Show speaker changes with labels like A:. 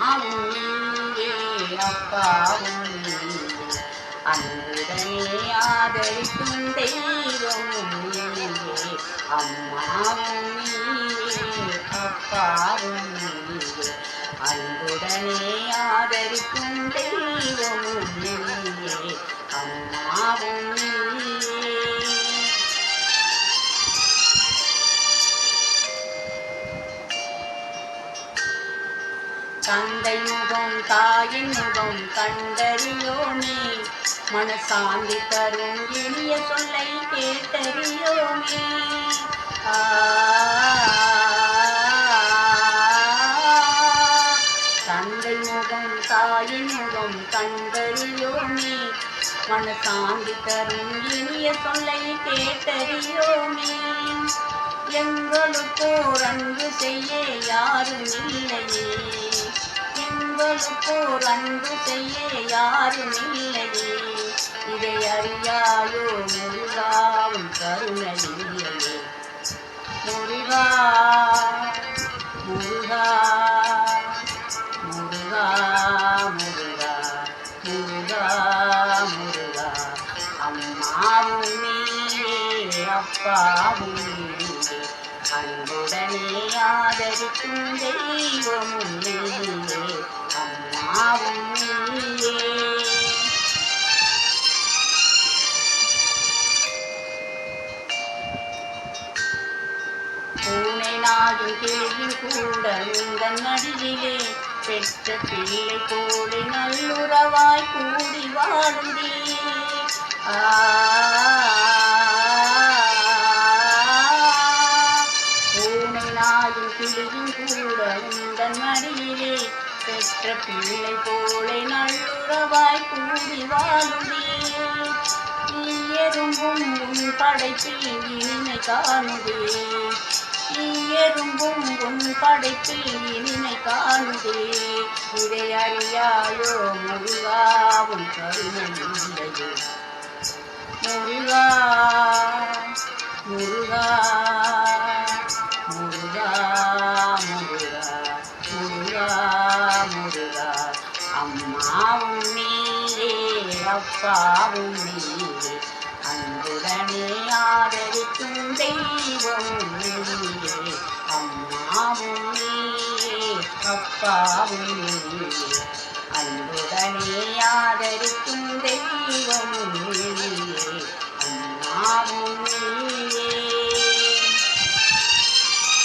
A: அம்மாவும் நீயே அப்பாவும் நீயே அன்புடனே ஆதரிக்கும் தெய்வமும் நீயே அம்மாவும் நீயே அப்பாவும் நீயே அன்புடனே ஆதரிக்கும் தெய்வமும் நீயே அம்மாவும் நீயே. தந்தை முகம் தாயின் முகம் கண்டறியோமே மனசாந்தி தரும் இனிய சொல்லை கேட்டறியோமே. தந்தை முகம் தாயின் முகம் கண்டறியோமே மனசாந்தி தரும் இனிய சொல்லை கேட்டறியோமே. எங்களுக்கோர் அன்பு செய்ய யாரும் இல்லையே எங்களுக்கோர் அன்பு செய்ய யாரும் இல்லையே இதை அறியாயோ முருகாவும் கருணை இல்லையே. முருகா முருகா முருகா முருகா முருகா முருகா அம்மாவும் நீயே அப்பாவும் நீயே அன்புடனே ஆதரிக்கும் தெய்வமும் நீயே அம்மாவும் நீயே. பூனை நாடும் கிளியும் கூட உங்கள் மடியிலே பெற்ற பிள்ளை போலே நல்லுறவாய் கூடி வாழுதே. பூனை நாடும் கிளியும் கூட உங்கள் மடியிலே பெற்ற பிள்ளை போலே நல்லுறவாய் கூடி வாழுதே. எறும்பும் உன் படைப்பில் இனிமை காணுதே எறும்பும் உன் படைப்பில் இனிமை காணுதே இதை அறியாயோ முருகாவும் கருணை இல்லையே. முருகா முருகா முருகா முருகா முருகா முருகா அம்மாவும் நீயே அப்பாவும் நீயே அன்புடனே ஆதரிக்கும் தெய்வமும் நீயே அம்மாவும் நீயே அப்பாவும் நீயே அன்புடனே ஆதரிக்கும் தெய்வமும் நீயே அம்மாவும் நீயே.